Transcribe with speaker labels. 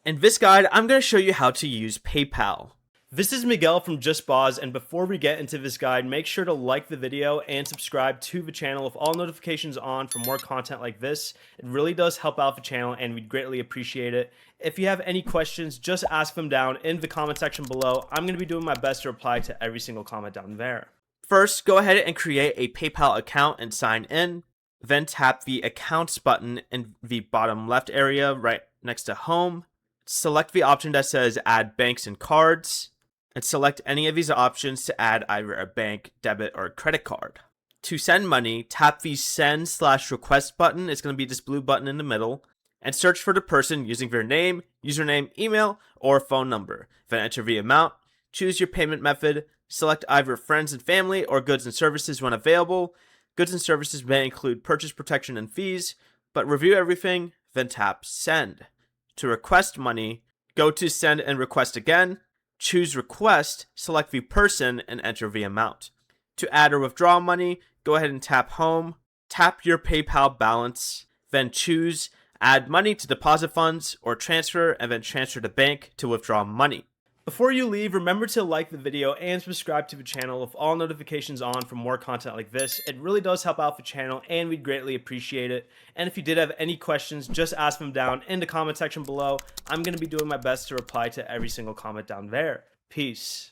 Speaker 1: In this guide, I'm going to show you how to use PayPal. This is Miguel from JustBoz, and before we get into this guide, make sure to like the video and subscribe to the channel with all notifications on for more content like this. It really does help out the channel and we'd greatly appreciate it. If you have any questions, just ask them down in the comment section below. I'm going to be doing my best to reply to every single comment down there. First, go ahead and create a PayPal account and sign in. Then tap the Accounts button in the bottom left area right next to Home. Select the option that says Add Banks and Cards, and select any of these options to add either a bank, debit, or credit card. To send money, tap the Send/Request button. It's going to be this blue button in the middle, and search for the person using their name, username, email, or phone number. Then enter the amount, choose your payment method, select either friends and family or goods and services when available. Goods and services may include purchase protection and fees, but review everything, then tap Send. To request money, go to Send and Request again, choose Request, select the person, and enter the amount. To add or withdraw money, go ahead and tap Home, tap your PayPal balance, then choose Add Money to Deposit Funds or Transfer, and then transfer to bank to withdraw money. Before you leave, remember to like the video and subscribe to the channel with all notifications on for more content like this. It really does help out the channel and we'd greatly appreciate it. And if you did have any questions, just ask them down in the comment section below. I'm going to be doing my best to reply to every single comment down there. Peace.